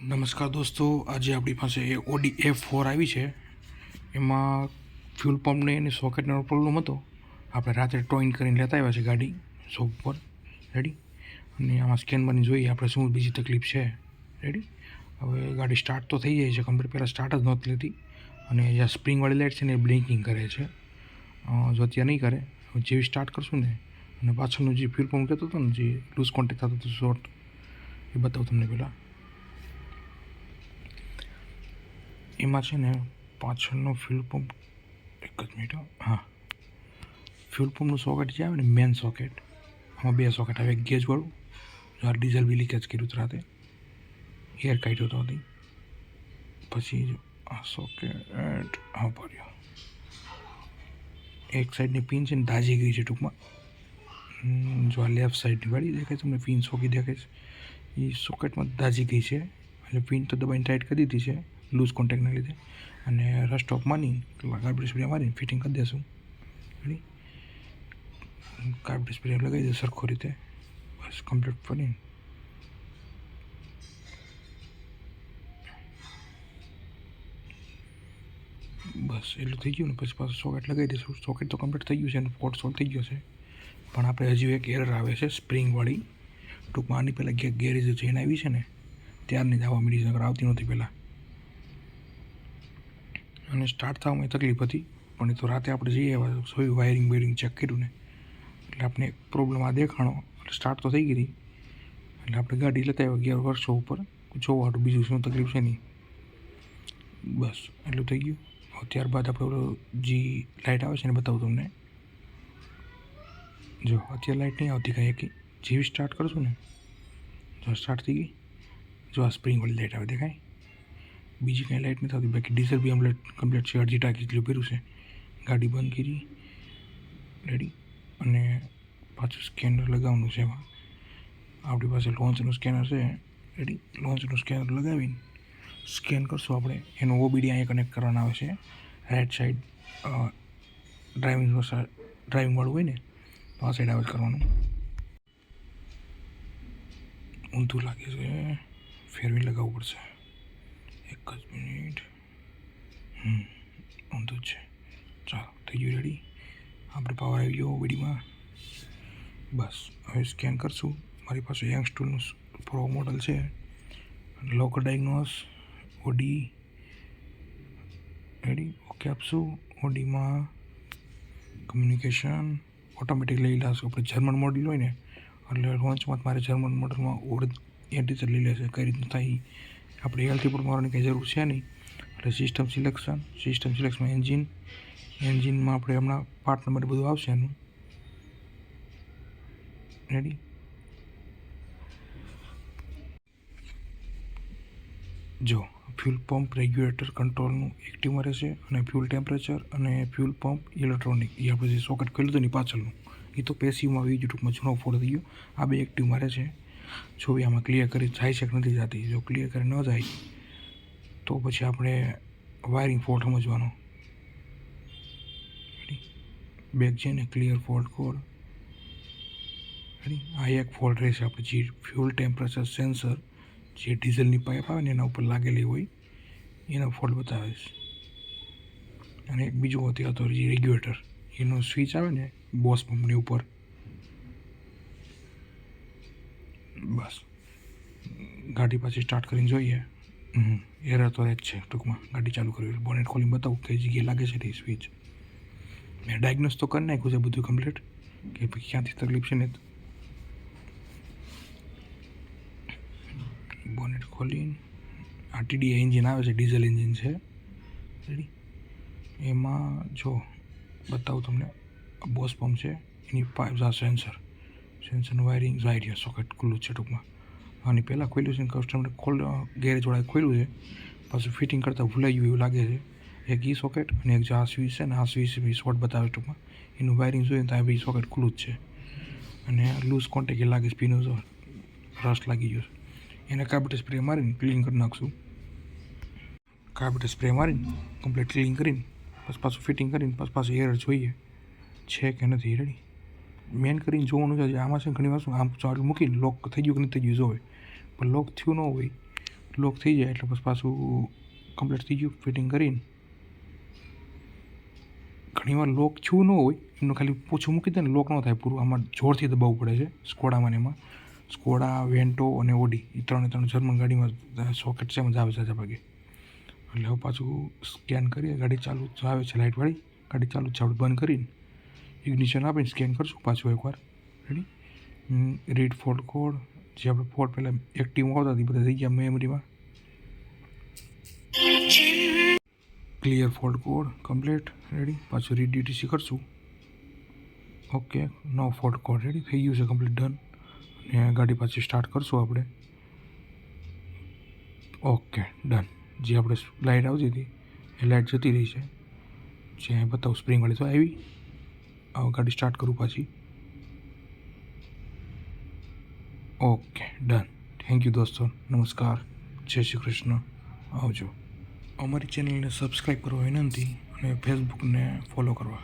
નમસ્કાર દોસ્તો, આજે આપણી પાસે ઓડી F4 આવી છે. એમાં ફ્યુલ પંપને એની સોકેટનો પ્રોબ્લેમ હતો. આપણે રાત્રે ટોઈન કરીને લેતા આવ્યા છે ગાડી શોપ પર. રેડી. અને આમાં સ્કેન બની જોઈએ આપણે શું બીજી તકલીફ છે. રેડી. હવે ગાડી સ્ટાર્ટ તો થઈ જાય છે કમ્પ્લીટ. પહેલાં સ્ટાર્ટ જ નહોતી લેતી અને જ્યાં સ્પ્રિંગવાળી લાઇટ છે ને એ બ્લિંકિંગ કરે છે. જો અત્યારે નહીં કરે, જેવી સ્ટાર્ટ કરશું ને અને પાછળનું જે ફ્યુલ પંપ કહેતો હતો ને, જે લૂઝ કોન્ટેક્ટ થતો હતો શોર્ટ, એ બતાવું તમને પહેલાં. એમાં છે ને પાછળનો ફ્યુલ પંપ, એક જ મિનિટ, હા, ફ્યુલ પંપનું સોકેટ જે આવે ને મેન સોકેટ, આમાં બે સોકેટ આવે. એક ગેજવાળું, જ્યારે ડીઝલ બી લીકેજ કર્યું રાતે, એર કાઢ્યો હતો હતી. પછી આ સોકેટ હા ભર્યો. એક સાઈડની પિન છે ને દાજી ગઈ છે ટૂંકમાં. જો આ લેફ્ટ સાઈડની વાળી દેખાય તમને, પિન સોકી દેખાય છે, એ સોકેટમાં દાજી ગઈ છે. એટલે પિન તો દબાઈને ટાઈટ કરી દીધી છે લૂઝ કોન્ટેક્ટના લીધે. અને રસ્ટોપ મારી કાર્બેટ સ્પ્રે મારીને ફિટિંગ કરી દેશું. રેડી. કાર્બેટ સ્પ્રે લગાવી દે સરખો રીતે, બસ કમ્પ્લીટ કરીને. બસ એટલું થઈ ગયું ને પછી પાછું સોકેટ લગાવી દઈશું. સોકેટ તો કમ્પ્લીટ થઈ ગયું છે અને ફોલ્ટ સોલ્વ થઈ ગયો છે. પણ આપણે હજુ એક એરર આવે છે સ્પ્રિંગવાળી. ટૂંકમાં આની પહેલાં ગેરેજ ચેન આવી છે ને ત્યારની જ આવવા મળી છે, નકર આવતી નહોતી પહેલાં. અને સ્ટાર્ટ થવામાં તકલીફ હતી, પણ એ તો રાતે આપણે જઈએ જોયું, વાયરિંગ ચેક કર્યું ને, એટલે આપણે એક પ્રોબ્લેમ આ દેખાણો. એટલે સ્ટાર્ટ તો થઈ ગઈ હતી. એટલે આપણે ગાડી લેતા આવ્યા ગયા વર્ષો ઉપર જોવા હાટું, બીજું શું તકલીફ છે નહીં. બસ એટલું થઈ ગયું. ત્યારબાદ આપણે જે લાઇટ આવે છે ને બતાવું તમને. જો અત્યારે લાઇટ નહીં આવતી કાંઈ એકી. જેવી સ્ટાર્ટ કરશું ને, જો સ્ટાર્ટ થઈ ગઈ. જો આ સ્પ્રિંગવાળી લાઇટ આવે દેખાય. બીજી કાંઈ લાઇટ નથી આવતી. બાકી ડીઝલ બી કમ્પ્લીટ છે, અડધી ટાંકી જેટલું ભર્યું છે. ગાડી બંધ કરી. રેડી. અને પાછું સ્કેનર લગાવવાનું છે. એમાં આપણી પાસે લોન્ચનું સ્કેનર છે. રેડી. લોન્ચનું સ્કેનર લગાવીને સ્કેન કરશું આપણે. એનું ઓબીડી અહીંયા કનેક્ટ કરવાનું આવે છે. રાઈટ સાઈડ ડ્રાઇવિંગવાળું હોય ને તો આ સાઈડ આવે કરવાનું. ઊંધું લાગે છે, ફેરવી લગાવવું પડશે. એક જ મિનિટ. ઊંધું જ છે. ચાલો થઈ ગયું રેડી. આપણે પાવર આવી ગયો ઓબીડીમાં. બસ હવે સ્કેન કરશું. મારી પાસે યંગસ્ટરનું પ્રો મોડલ છે. Local diagnose Audi. Ready. Okay આપશું. ઓડીમાં કમ્યુનિકેશન ઓટોમેટિક લઈ લેશે. આપણે જર્મન મોડલ હોય ને એટલે લોન્ચમાં મારે જર્મન મોડલમાં એન્ટીચર લઈ લેશે. કઈ રીતનું થાય આપણે એલથી પણ મારવાની કંઈ જરૂર છે નહીં. એટલે સિસ્ટમ સિલેક્શનમાં એન્જિનમાં આપણે હમણાં પાર્ટ નંબર બધું આવશે એનું. રેડી. જો ફ્યુલ પંપ રેગ્યુલેટર કંટ્રોલનું એક્ટિવમાં રહેશે, અને ફ્યુલ ટેમ્પરેચર અને ફ્યુલ પંપ ઇલેક્ટ્રોનિક, એ આપણે જે સોકેટ ખોલ્યું હતું ને પાછળનું, એ તો પેસીવમાં આવી ગયું, ટૂંકમાં જૂનો ફોડ થઈ ગયો. આ બે એક્ટિવમાં રહેશે. જો આમાં ક્લિયર કરી જાય છે કે નથી જતી. જો ક્લિયર કરી ન જાય તો પછી આપણે વાયરિંગ ફોલ્ટ સમજવાનો. બેક છે ને ક્લિયર ફોલ્ટ કોડ. આ એક ફોલ્ટ રહેશે. આપણે જે ફ્યુલ ટેમ્પરેચર સેન્સર જે ડીઝલની પાઇપ આવે ને એના ઉપર લાગેલી હોય એનો ફોલ્ટ બતાવે છે. અને એક બીજું હતું તો જે રેગ્યુલેટર, એનો સ્વિચ આવે ને બોસ પંપની ઉપર. બસ ગાડી પાછી સ્ટાર્ટ કરીને જોઈએ. એરર તો રહે જ છે. ટૂંકમાં ગાડી ચાલુ કરવી, બોનેટ ખોલીને બતાવું કઈ જગ્યાએ લાગે છે તે સ્વિચ. મેં ડાયગ્નોસ તો કરી નાખ્યું છે બધું કમ્પ્લીટ, કે ભાઈ ક્યાંથી તકલીફ છે ને. બોનેટ ખોલીને આ TDI એન્જિન આવે છે, ડીઝલ એન્જિન છે. રેડી. એમાં જો બતાવું તમને, બોસ પંપ છે, એની પાઇપ આ સેન્સરનું વાયરિંગ જાય રહ્યો. સોકેટ ખુલ્લું છે ટૂંકમાં. આની પહેલાં ખોલ્યું છે, કસ્ટમરે ગેરેજવાળાએ ખોલ્યું છે, પાછું ફિટિંગ કરતાં ભૂલાઈ ગયું એવું લાગે છે. એક ઈ સોકેટ અને એક જે આ સ્વિચ છે ને, આ સ્વિચ બી શોર્ટ બતાવે ટૂંકમાં. એનું વાયરિંગ જોઈએ તો આ બી સોકેટ ખુલ્લું જ છે. અને લૂઝ કોન્ટેક્ટ એ લાગે સ્પિનર રસ્ટ લાગી ગયો છે. એને કાર્બેટ સ્પ્રે મારીને ક્લીન કરી નાખશું. કાર્બેટ સ્પ્રે મારીને કમ્પ્લીટ ક્લીન કરીને પછી પાછું ફિટિંગ કરીને પાછું એરર જોઈએ છે કે નથી. રેડી. મેન કરીને જોવાનું છે આમાં છે ઘણી વાર શું, આમ ચાલુ મૂકીને લોક થઈ ગયું કે નથી થઈ ગયું જોવે, પણ લોક થયું ન હોય લોક થઈ જાય એટલે પછી પાછું કમ્પ્લીટ થઈ ગયું ફિટિંગ કરીને. ઘણીવાર લોક છું ન હોય એમનું ખાલી પૂછું મૂકી દે ને લોક ન થાય પૂરું. આમાં જોરથી દબાવવું પડે છે સ્કોડામાં ને એમાં. સ્કોડા, વેન્ટો અને ઓડી એ ત્રણ જર્મન ગાડીમાં સોકેટ છે એમાં જ આવે છે ભાગે. એટલે હવે પાછું સ્કેન કરીએ. ગાડી ચાલુ આવે છે લાઇટવાળી, ગાડી ચાલુ છે. આપણે બંધ કરીને ઇગ્નિશન આપીને સ્કેન કરશું પાછું એકવાર. રેડી. રીડ ફોલ્ટ કોડ, જે આપણે ફોલ્ટ પહેલાં એક્ટિવ આવતા હતી બધા થઈ ગયા મેમરીમાં. Clear fault code complete. Ready. પાછું રીડ ડીટીસી કરશું. ઓકે, નો ફોલ્ટ કોડ. રેડી થઈ ગયું છે કમ્પ્લીટ, ડન. અને ગાડી પાછી સ્ટાર્ટ કરશું આપણે. Okay, done. જે આપણે લાઇટ આવતી હતી એ લાઇટ જતી રહી છે. જે બતાવું સ્પ્રિંગવાળી તો આવી. હવે ગાડી સ્ટાર્ટ કરું પાછી. Okay, done. થેન્ક યુ દોસ્તો. નમસ્કાર. જય શ્રી કૃષ્ણ. આવજો. અમારી ચેનલને સબસ્ક્રાઈબ કરવા વિનંતી અને ફેસબુકને ફોલો કરવા.